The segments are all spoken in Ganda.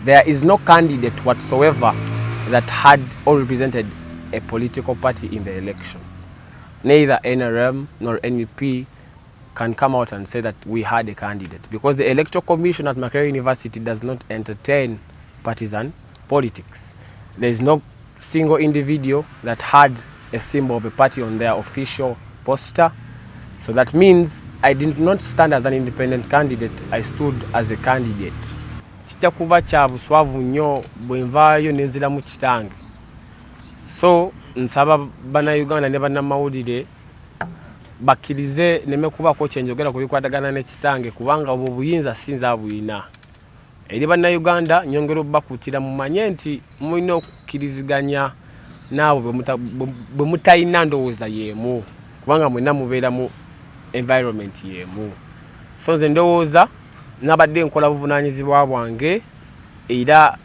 there is no candidate whatsoever that had or represented a political party in the election. Neither NRM nor NUP can come out and say that we had a candidate, because the Electoral Commission at Makerere University does not entertain partisan politics. There is no single individual that had a symbol of a party on their official poster. So that means I did not stand as an independent candidate, I stood as a candidate. Kijja kuba kya buswavu nnyo bwe nvaayo ne nzira mu kitange. So nsaba bannayuganda ne bannamawulire bakkirize neme kubaako kye njogera ku bikwatagana ne kitange, kubanga obwo buyinza sinza buyina. Eri bannayuganda nyongera obbakuutira mumanye nti mulina okukkiriziganya naabo bwe mutalina ndowooza yeemu, kubanga mwenna mubeera mu environment yeemu. So nze ndowooza nabadde nkola buvunaanyizibwa bwange, era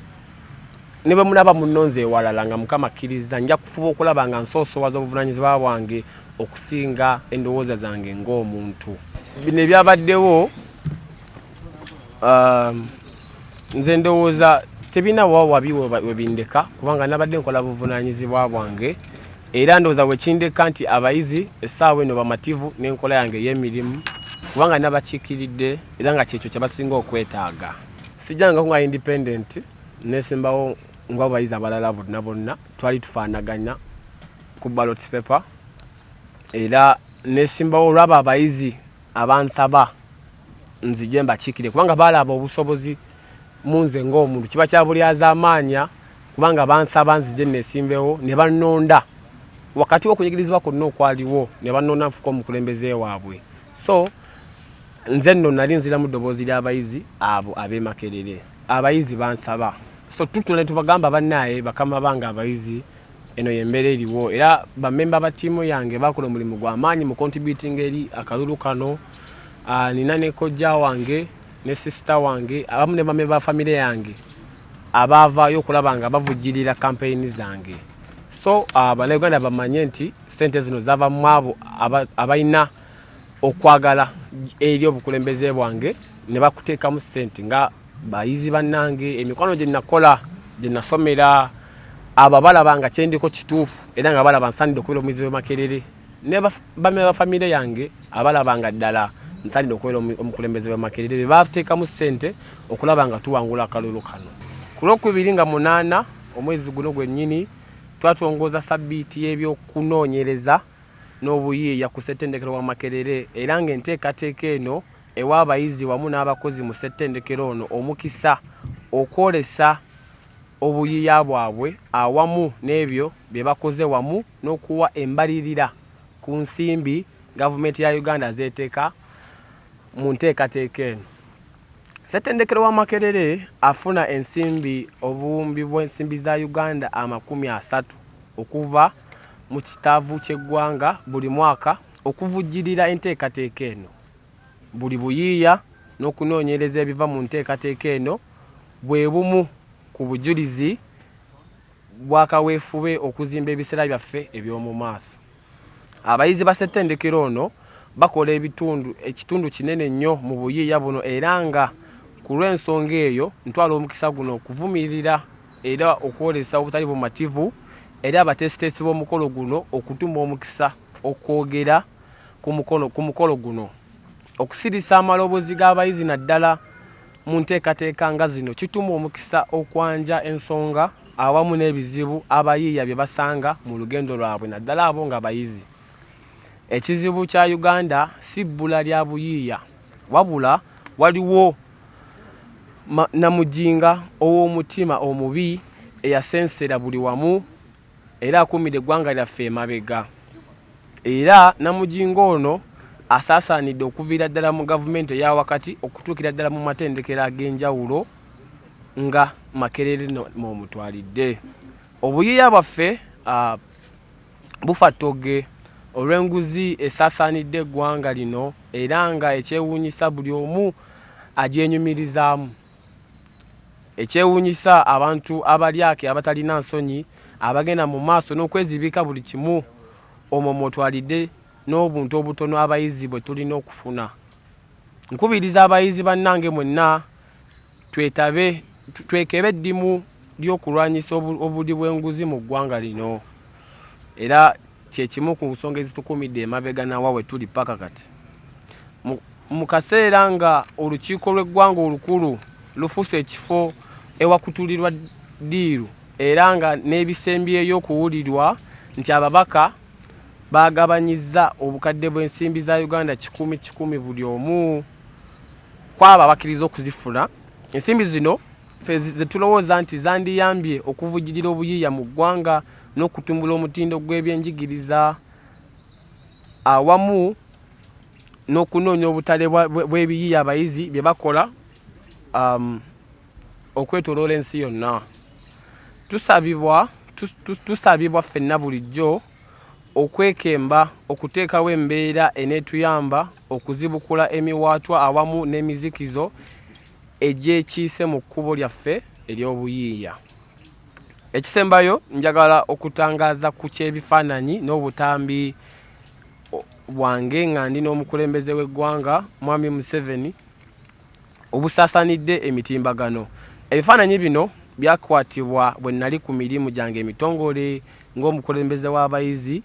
ne bwe mulaba munnonze ewalala nga Mukama akkiriza, nja kufuba okulaba nga nsoosowaza obuvunaanyizibwa bwange okusinga endowooza zange ng'omuntu. Bino ebyabaddewo nze ndowooza tebina wabi webindeka, kubanga nabadde nkola buvunaanyizibwa bwange, era ndowooza wekindeka nti abayizi essaawa eno bamativu n'enkola yange ey'emirimu, kubanga nabakiikiridde era nga kyekyo kye basinga okwetaaga. Sijjangako nga independent nesimbawo ng'abayizi abalala bonna bonna twali tufaanaganya ku ballot paper, era nesimbawo olwaba abayizi abansaba nzije mbakiikire, kubanga balaba obusobozi munze ng'omuntu, kiba kya bulyaza amaanya, kubanga bansaba nzije nesimbewo ne bannonda wakati w'okunyigirizibwa kwonna okwaliwo, ne bannonda nfuuke omukulembeze waabwe. So nze nno nali nzira mu ddoboozi ly'abayizi abo ab'e Makerere, abayizi bansaba. So tutule tubagamba bannaaye bakama bange abayizi, eno y'embeera eriwo, era bammemba ba ttiimu yange bakola omulimu gw'amaanyi mu contributing eri akalulu kano. Nina ne kojja wange ne sister wange abamu ne bammemba ba famire yange abaavaayo okulaba nga bavujjirira campaign zange. So bannayuganda bamanye nti ssente zino zava mu abo abalina okwagala eri obukulembeze bwange ne bakuteekamu ssente nga bayizi bannange, emikwano gye nakola gye nasomera, abo balaba nga kyendiko kituufu era nga balaba nsanidde okubeera omuyizi w'e Makerere, ne bammemba ba famire yange abalaba nga ddala nsanidde okubeera omukulembeze w'e Makerere, be bateekamu ssente okulaba nga tuwangula akalulu kano. Ku Lwokubiri nga 8 omwezi guno gwennyini twatongooza sabbiiti y'ebyokunoonyereza n'obuyiiya ku ssettendekero wa Makerere, era ng'enteekateeka eno ewa abayizi wamu n'abakozi mu ssettendekero ono omukisa okwolesa obuyiiya bwabwe awamu n'ebyo bye bakoze, wamu n'okuwa embalirira ku nsimbi gavumenti ya Uganda zeeteeka mu nteekateeka eno. Ssettendekero wa Makerere afuna ensimbi obuwumbi bw'ensimbi za Uganda 30 okuva mu kitaavu ky'eggwanga buli mwaka okuvujjirira enteekateeka eno. Buli buyiiya n'okunoonyereza ebiva mu nteekateeka eno bwe bumu ku bujulizi bw'akaweefube okuzimba ebiseera byaffe eby'omu maaso. Abayizi ba ssettendekero ono bakola ekitundu kinene nnyo mu buyiiya buno, era nga ku lw'ensonga eyo ntwala omukisa guno okuvumirira era okwolesa obutali bumativu era abateesiteesi b'omukolo guno okutuma omukisa okwogera ku mukolo guno. Okusirisa amaloboozi g'abayizi naddala mu nteekateeka nga zino kituma omukisa okwanja ensonga awamu n'ebizibu abayiiya bye basanga mu lugendo lwabwe, naddala abo nga bayizi. Ekizibu kya Uganda si bbula lya buyiiya, wabula waliwo namujinga ow'omutima omubi eyasensera buli wamu era akumira eggwanga lyaffe emabega. Era namujinga ono asaasaanidde okuviira ddala mu gavumenti eya wakati okutuukira ddala mu matendekero ag'enjawulo nga Makerere mw'omutwalidde. Obuyiiya bwaffe bufa ttogge olw'enguzi esaasaanidde eggwanga lino, era nga ekyewuunyisa buli omu agyenyumirizaamu. Ekyewuunyisa abantu abalyake abatalina nsonyi abagenda mu maaso n'okwezibika buli kimu omwo mwotwalidde n'obuntu obutono abayizi bwe tulina okufuna. Nkubiriza abayizi bannange mwenna twetabe twekebe eddimu ly'okulwanyisa obuli bw'enguzi mu ggwanga lino era kyekimu ku nsonga ezitukumidde emabega nawa tuli paka kati mu kaseera nga olukiiko lw'eggwanga olukulu lufuuse ekifo ewakutulirwa ddiiru era nga n'ebisembyeyo okuwulirwa nti ababaka baagabanyizza obukadde bw'ensimbi za Uganda 1,100 buli omu kwabo abakkiriza okuzifuna. Ensimbi zino ze tulowooza nti zandiyambye okuvujjirira obuyiiya mu ggwanga n'okutumbula omutindo gw'ebyenjigiriza awamu n'okunoonya obutale bw'ebiyiiya abayizi bye bakola okwetoloola ensi yonna. Tusabibwa ffenna bulijjo okwekemba okuteekawo embeera eneetuyamba okuzibukula emiwaatwa awamu n'emizikizo egyekiise mu kkubo lyaffe ery'obuyiiya. Ekisembayo njagala okutangaaza ku ky'ebifaananyi n'obutambi bwange nga ndi n'omukulembeze w'eggwanga Mwami Museveni obusaasaanidde emitimbagano. Ebifaananyi bino byakwatibwa bwe nnali ku mirimu gyange emitongole ng'omukulembeze w'abayizi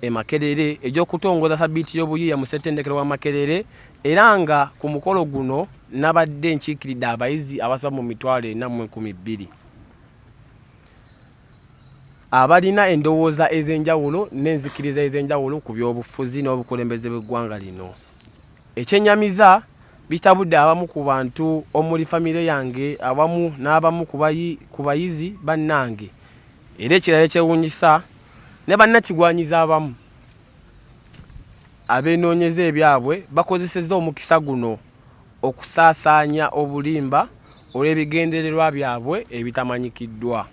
e Makerere egy'okutongoza sabiiti y'obuyiiya mu ssettendekero wa Makerere era nga ku mukolo guno nabadde nkiikiridde abayizi abasoba mu 4,200 abalina endowooza ez'enjawulo n'enzikiriza ez'enjawulo ku by'obufuzi n'obukulembeze bw'eggwanga lino. Ekyennyamiza bitabudde abamu ku bantu omuli famire yange awamu n'abamu ku bayizi bannange era ekirala ekyewuunyisa ne bannakigwanyiza abamu abeenoonyeza ebyabwe bakozesezza omukisa guno okusaasaanya obulimba olw'ebigendererwa byabwe ebitamanyikiddwa.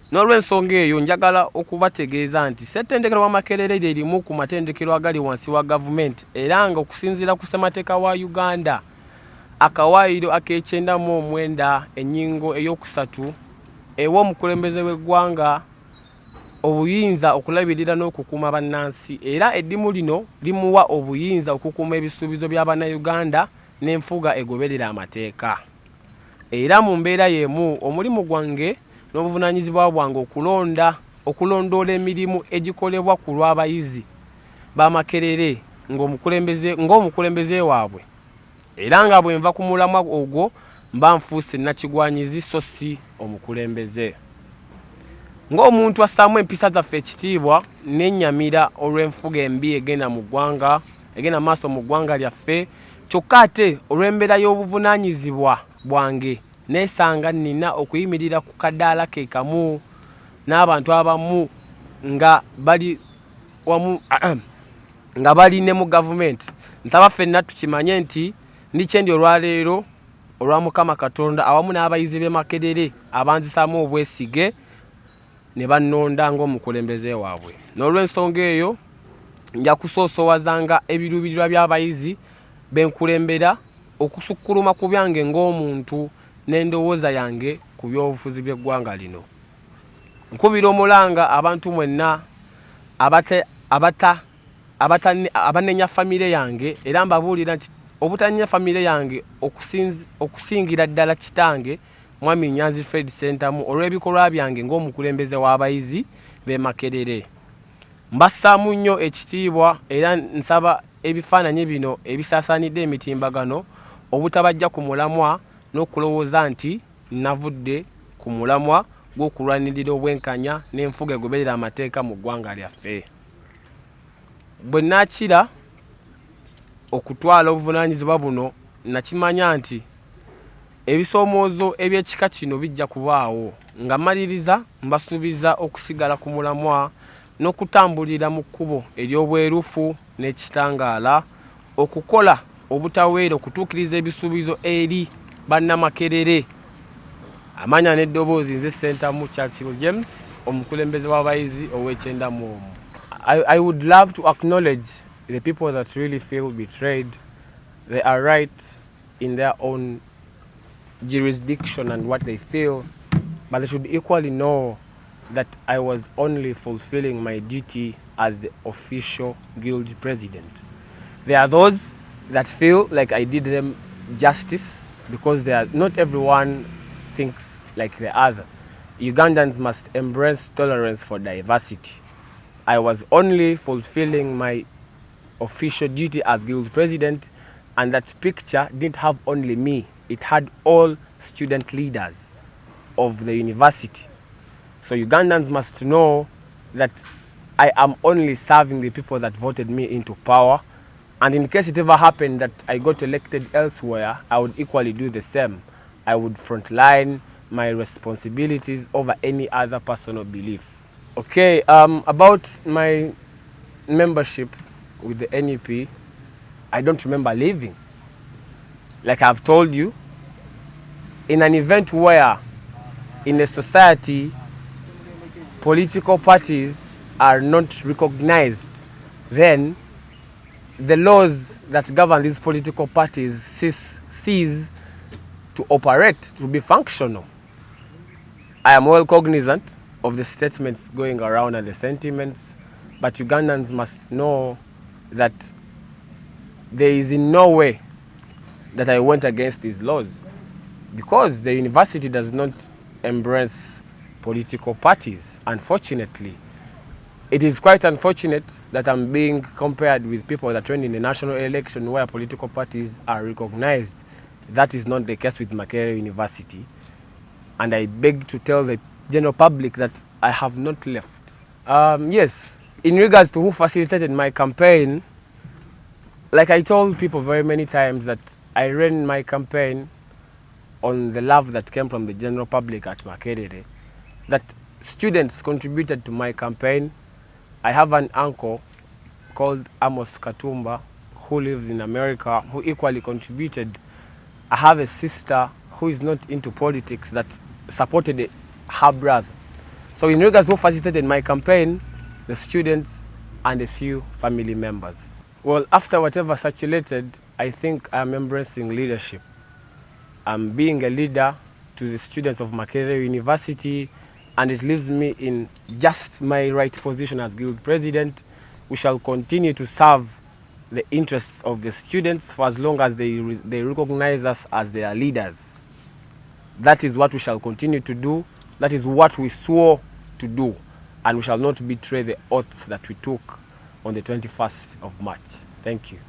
N'olw'ensonga eyo njagala okubategeeza nti ssettendekero wa Makerere lyerimu ku matendekero agali wansi wa gavumenti era nga okusinziira ku ssemateeka wa Uganda akawaayiro ak'E9 ennyingo ey'okusatu ewa omukulembeze w'eggwanga obuyinza okulabirira n'okukuuma bannansi era eddimu lino limuwa obuyinza okukuuma ebisuubizo by'Abannayuganda n'enfuga egoberera amateeka. Era mu mbeera y'emu omulimu gwange n'obuvunaanyizibwa bwange okulondoola emirimu egikolebwa ku lw'abayizi ba Makerere ng'omukulembeze waabwe era nga bwe nva ku mulamwa ogwo mba nfuuse nakigwanyizi so si omukulembeze. Ng'omuntu assaamu empisa zaffe ekitiibwa n'ennyamira olw'enfuga embi egenda maaso mu ggwanga lyaffe kyokka ate olw'embeera y'obuvunaanyizibwa bwange neesanga nina okuyimirira ku kadaala ke kamu n'abantu abamu nga bali ne mu gavumenti. Nsaba ffenna tukimanye nti ndikyendi olwaleero olwa Mukama Katonda awamu n'abayizi b'e Makerere abanzisaamu obwesige ne bannonda ng'omukulembeze waabwe. N'olw'ensonga eyo nja kusoosowazanga ebiruubirirwa by'abayizi benkulembera okusukkuluma ku byange ng'omuntu n'endowooza yange ku by'obufuzi by'eggwanga lino. Nkubira omulanga abantu mwenna abanenya famire yange era mbabuulira nti obutanenya famire yange okusingira ddala kitange Mwami Nyanzi Fred Ssentamu olw'ebikolwa byange ng'omukulembeze w'abayizi b'e Makerere. Mbassaamu nnyo ekitiibwa era nsaba ebifaananyi bino ebisaasaanidde emitimbagano obutabajja ku mulamwa n'okulowooza nti navudde ku mulamwa gw'okulwanirira obwenkanya n'enfuga egoberera amateeka mu ggwanga lyaffe. Bwe naakira okutwala obuvunaanyizibwa buno nakimanya nti ebisoomoozo eby'ekika kino bijja kubaawo nga maliriza mbasuubiza okusigala ku mulamwa n'okutambulira mu kkubo ery'obwerufu n'ekitangaala okukola obutaweera okutuukiriza ebisuubizo eri bannamakerere. Amanya n'eddoboozi nze Ssentamu Churchill James omukulembeze w'abayizi ow'E9. I would love to acknowledge the people that really feel betrayed. They are right in their own jurisdiction and what they feel, but they should equally know that I was only fulfilling my duty as the official guild president. There are those that feel like I did them justice because not everyone thinks like the other. Ugandans must embrace tolerance for diversity. I was only fulfilling my official duty as guild president, and that picture didn't have only me, it had all student leaders of the university. So Ugandans must know that I am only serving the people that voted me into power, and in case it ever happened that I got elected elsewhere, I would equally do the same. I would frontline my responsibilities over any other personal belief. Okay, about my membership with the NUP, I don't remember leaving. Like I've told you, in an event where in a society political parties are not recognized, then the laws that govern these political parties cease to operate, to be functional. I am well cognizant of the statements going around and the sentiments, but Ugandans must know that there is in no way that I went against these laws, because the university does not embrace political parties, unfortunately. It is quite unfortunate that I'm being compared with people that went in the national election where political parties are recognized. That is not the case with Makerere University. And I beg to tell the general public that I have not left. Yes, in regards to who facilitated my campaign, like I told people very many times that I ran my campaign on the love that came from the general public at Makerere, that students contributed to my campaign. I have an uncle called Amos Katumba who lives in America who equally contributed. I have a sister who is not into politics that supported her brother. So in regards to who facilitated my campaign, the students and a few family members. Well, after whatever circulated, I think I'm embracing leadership. I'm being a leader to the students of Makerere University, and it leaves me in just my right position as guild president. We shall continue to serve the interests of the students for as long as they recognize us as their leaders. That is what we shall continue to do. That is what we swore to do, and we shall not betray the oaths that we took on the 21st of March. Thank you.